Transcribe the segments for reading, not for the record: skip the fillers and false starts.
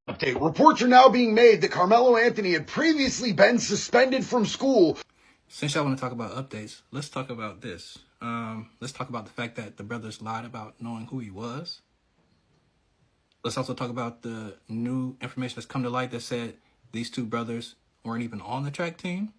Update. Reports are now being made that Karmelo Anthony had previously been suspended from school. Since y'all want to talk about updates, let's talk about this. Let's talk about the fact that the brothers lied about knowing who he was. Let's also talk about the new information that's come to light that said these two brothers weren't even on the track team.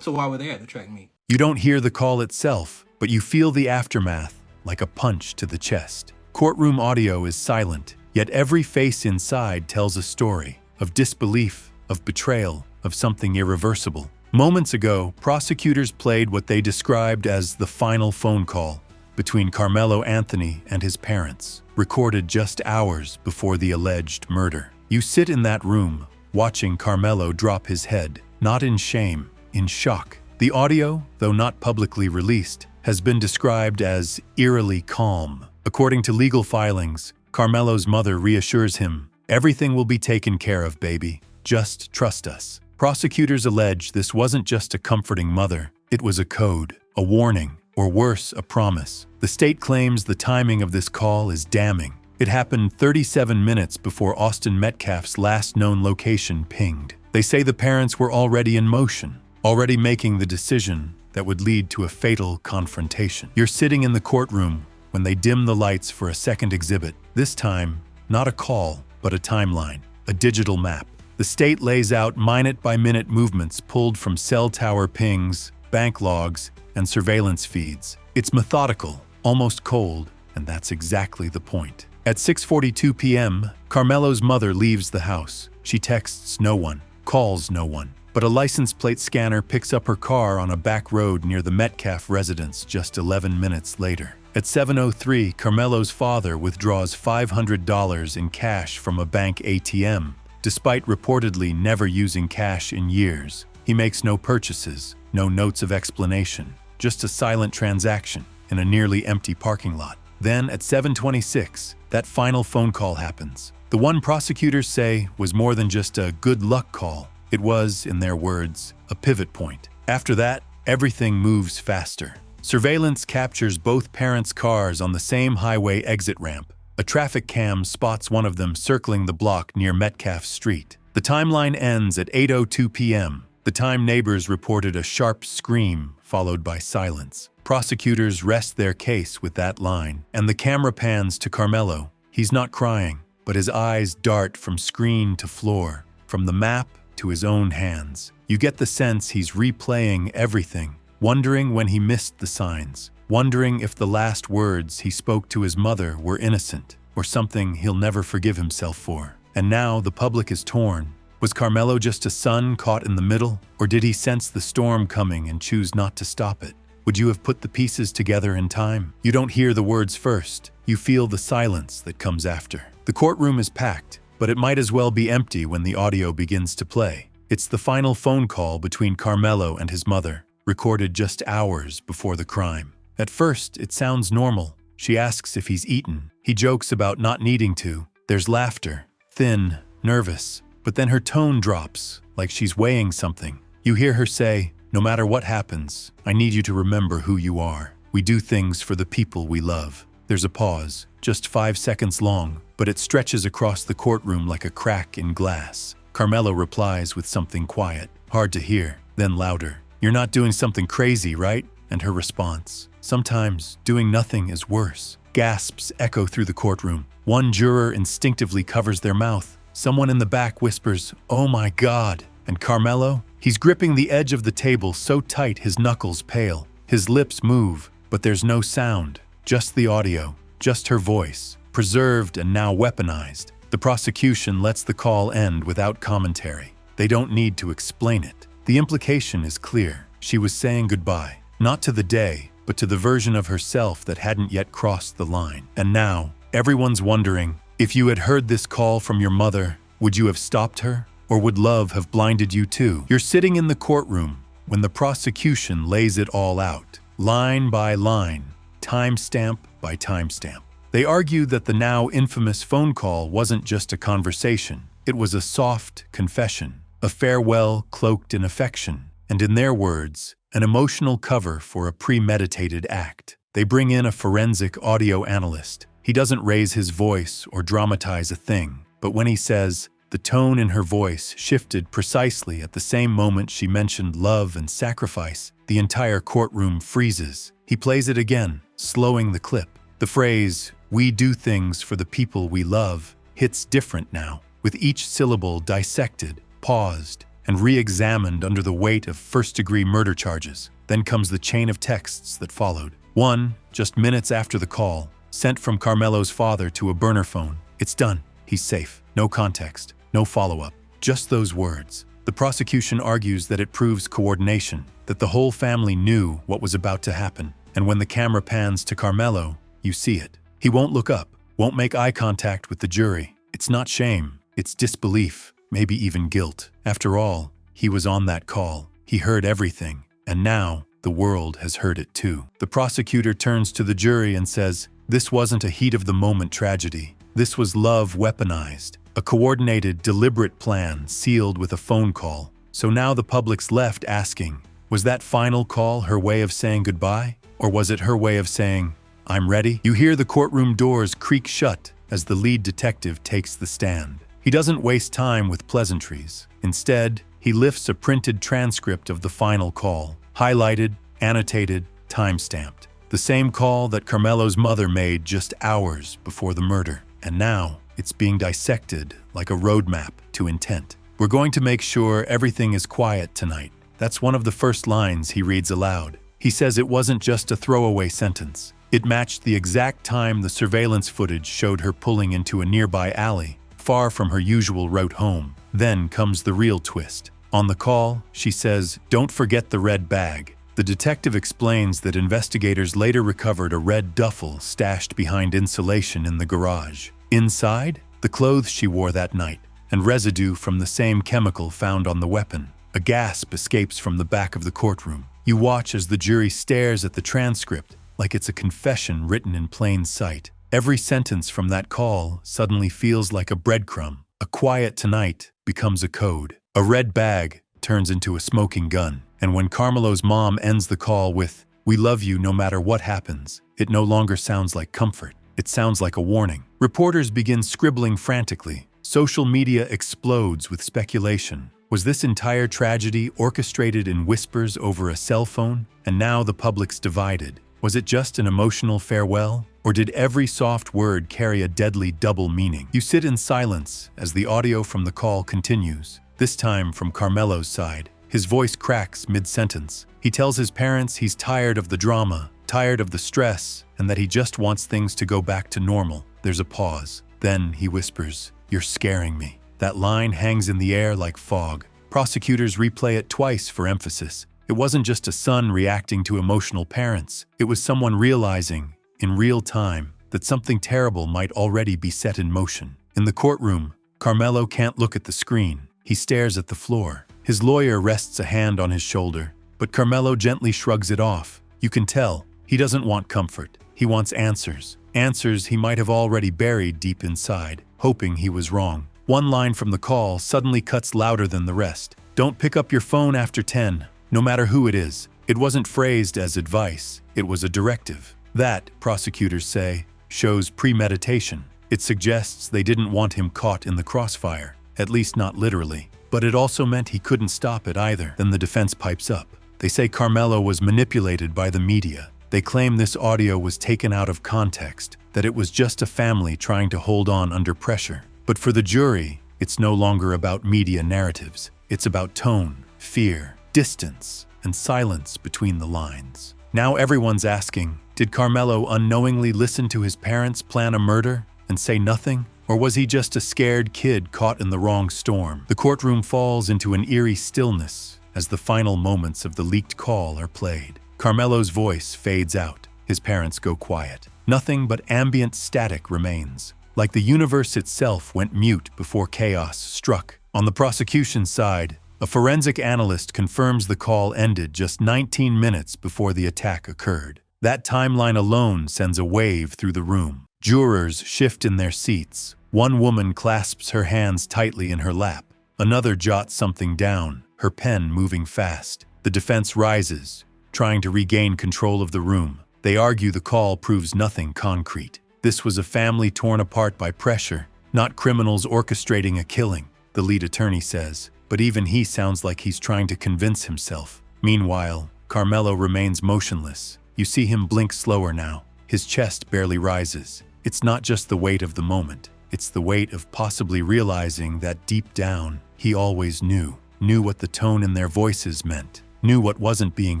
So why were they at the track meet? You don't hear the call itself, but you feel the aftermath like a punch to the chest. Courtroom audio is silent, yet every face inside tells a story of disbelief, of betrayal, of something irreversible. Moments ago, prosecutors played what they described as the final phone call between Karmelo Anthony and his parents, recorded just hours before the alleged murder. You sit in that room, watching Karmelo drop his head, not in shame, in shock. The audio, though not publicly released, has been described as eerily calm. According to legal filings, Karmelo's mother reassures him, "Everything will be taken care of, baby. Just trust us." Prosecutors allege this wasn't just a comforting mother, it was a code, a warning, or worse, a promise. The state claims the timing of this call is damning. It happened 37 minutes before Austin Metcalf's last known location pinged. They say the parents were already in motion, already making the decision that would lead to a fatal confrontation. You're sitting in the courtroom when they dim the lights for a second exhibit. This time, not a call, but a timeline, a digital map. The state lays out minute-by-minute movements pulled from cell tower pings, bank logs, and surveillance feeds. It's methodical, almost cold, and that's exactly the point. At 6:42 p.m., Karmelo's mother leaves the house. She texts no one, calls no one. But a license plate scanner picks up her car on a back road near the Metcalf residence just 11 minutes later. At 7:03, Karmelo's father withdraws $500 in cash from a bank ATM. Despite reportedly never using cash in years, he makes no purchases, no notes of explanation, just a silent transaction in a nearly empty parking lot. Then at 7:26, that final phone call happens. The one prosecutors say was more than just a good luck call. It was, in their words, a pivot point. After that, everything moves faster. Surveillance captures both parents' cars on the same highway exit ramp. A traffic cam spots one of them circling the block near Metcalf Street. The timeline ends at 8:02 p.m., the time neighbors reported a sharp scream followed by silence. Prosecutors rest their case with that line, and the camera pans to Karmelo. He's not crying, but his eyes dart from screen to floor, from the map to his own hands. You get the sense he's replaying everything, wondering when he missed the signs, wondering if the last words he spoke to his mother were innocent, or something he'll never forgive himself for. And now the public is torn. Was Karmelo just a son caught in the middle, or did he sense the storm coming and choose not to stop it? Would you have put the pieces together in time? You don't hear the words first, you feel the silence that comes after. The courtroom is packed, but it might as well be empty when the audio begins to play. It's the final phone call between Karmelo and his mother, recorded just hours before the crime. At first, it sounds normal. She asks if he's eaten. He jokes about not needing to. There's laughter, thin, nervous, but then her tone drops, like she's weighing something. You hear her say, "No matter what happens, I need you to remember who you are. We do things for the people we love." There's a pause, just 5 seconds long, but it stretches across the courtroom like a crack in glass. Karmelo replies with something quiet, hard to hear, then louder. "You're not doing something crazy, right?" And her response, "Sometimes doing nothing is worse." Gasps echo through the courtroom. One juror instinctively covers their mouth. Someone in the back whispers, "Oh my God." And Karmelo? He's gripping the edge of the table so tight his knuckles pale. His lips move, but there's no sound. Just the audio, just her voice, preserved and now weaponized. The prosecution lets the call end without commentary. They don't need to explain it. The implication is clear. She was saying goodbye, not to the day, but to the version of herself that hadn't yet crossed the line. And now, everyone's wondering, if you had heard this call from your mother, would you have stopped her? Or would love have blinded you too? You're sitting in the courtroom when the prosecution lays it all out, line by line, timestamp by timestamp. They argue that the now infamous phone call wasn't just a conversation. It was a soft confession, a farewell cloaked in affection, and in their words, an emotional cover for a premeditated act. They bring in a forensic audio analyst. He doesn't raise his voice or dramatize a thing. But when he says, the tone in her voice shifted precisely at the same moment she mentioned love and sacrifice. The entire courtroom freezes. He plays it again, slowing the clip. The phrase, "We do things for the people we love," hits different now, with each syllable dissected, paused, and re-examined under the weight of first-degree murder charges. Then comes the chain of texts that followed. One, just minutes after the call, sent from Karmelo's father to a burner phone. It's done. He's safe. No context. No follow-up. Just those words. The prosecution argues that it proves coordination, that the whole family knew what was about to happen. And when the camera pans to Karmelo, you see it. He won't look up, won't make eye contact with the jury. It's not shame. It's disbelief, maybe even guilt. After all, he was on that call. He heard everything. And now, the world has heard it too. The prosecutor turns to the jury and says, this wasn't a heat-of-the-moment tragedy. This was love weaponized. A coordinated, deliberate plan sealed with a phone call. So now the public's left asking, was that final call her way of saying goodbye? Or was it her way of saying, I'm ready? You hear the courtroom doors creak shut as the lead detective takes the stand. He doesn't waste time with pleasantries. Instead, he lifts a printed transcript of the final call, highlighted, annotated, time-stamped. The same call that Karmelo's mother made just hours before the murder. And now, it's being dissected like a roadmap to intent. We're going to make sure everything is quiet tonight. That's one of the first lines he reads aloud. He says it wasn't just a throwaway sentence. It matched the exact time the surveillance footage showed her pulling into a nearby alley, far from her usual route home. Then comes the real twist. On the call, she says, don't forget the red bag. The detective explains that investigators later recovered a red duffel stashed behind insulation in the garage. Inside, the clothes she wore that night, and residue from the same chemical found on the weapon. A gasp escapes from the back of the courtroom. You watch as the jury stares at the transcript like it's a confession written in plain sight. Every sentence from that call suddenly feels like a breadcrumb. A quiet tonight becomes a code. A red bag turns into a smoking gun. And when Karmelo's mom ends the call with, "We love you no matter what happens," it no longer sounds like comfort. It sounds like a warning. Reporters begin scribbling frantically. Social media explodes with speculation. Was this entire tragedy orchestrated in whispers over a cell phone? And now the public's divided. Was it just an emotional farewell? Or did every soft word carry a deadly double meaning? You sit in silence as the audio from the call continues, this time from Karmelo's side. His voice cracks mid-sentence. He tells his parents he's tired of the drama, tired of the stress, and that he just wants things to go back to normal. There's a pause. Then he whispers, "You're scaring me." That line hangs in the air like fog. Prosecutors replay it twice for emphasis. It wasn't just a son reacting to emotional parents. It was someone realizing, in real time, that something terrible might already be set in motion. In the courtroom, Karmelo can't look at the screen. He stares at the floor. His lawyer rests a hand on his shoulder, but Karmelo gently shrugs it off. You can tell, he doesn't want comfort. He wants answers. Answers he might have already buried deep inside, hoping he was wrong. One line from the call suddenly cuts louder than the rest. Don't pick up your phone after 10, no matter who it is. It wasn't phrased as advice. It was a directive. That, prosecutors say, shows premeditation. It suggests they didn't want him caught in the crossfire, at least not literally. But it also meant he couldn't stop it either. Then the defense pipes up. They say Karmelo was manipulated by the media. They claim this audio was taken out of context, that it was just a family trying to hold on under pressure. But for the jury, it's no longer about media narratives. It's about tone, fear, distance, and silence between the lines. Now everyone's asking, did Karmelo unknowingly listen to his parents plan a murder and say nothing? Or was he just a scared kid caught in the wrong storm? The courtroom falls into an eerie stillness as the final moments of the leaked call are played. Karmelo's voice fades out. His parents go quiet. Nothing but ambient static remains, like the universe itself went mute before chaos struck. On the prosecution's side, a forensic analyst confirms the call ended just 19 minutes before the attack occurred. That timeline alone sends a wave through the room. Jurors shift in their seats. One woman clasps her hands tightly in her lap. Another jots something down, her pen moving fast. The defense rises, trying to regain control of the room. They argue the call proves nothing concrete. This was a family torn apart by pressure, Not criminals orchestrating a killing, the lead attorney says, but even he sounds like he's trying to convince himself. Meanwhile, Karmelo remains motionless. You see him blink slower now. His chest barely rises. It's not just the weight of the moment. It's the weight of possibly realizing that deep down, he always knew what the tone in their voices meant, knew what wasn't being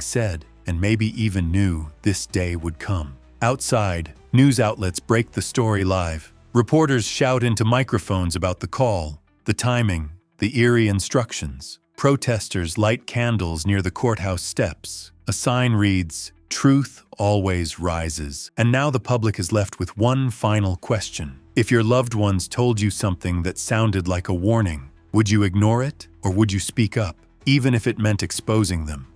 said, and maybe even knew this day would come. Outside, news outlets break the story live. Reporters shout into microphones about the call, the timing, the eerie instructions. Protesters light candles near the courthouse steps. A sign reads, "Truth always rises." And now the public is left with one final question. If your loved ones told you something that sounded like a warning, would you ignore it or would you speak up, even if it meant exposing them?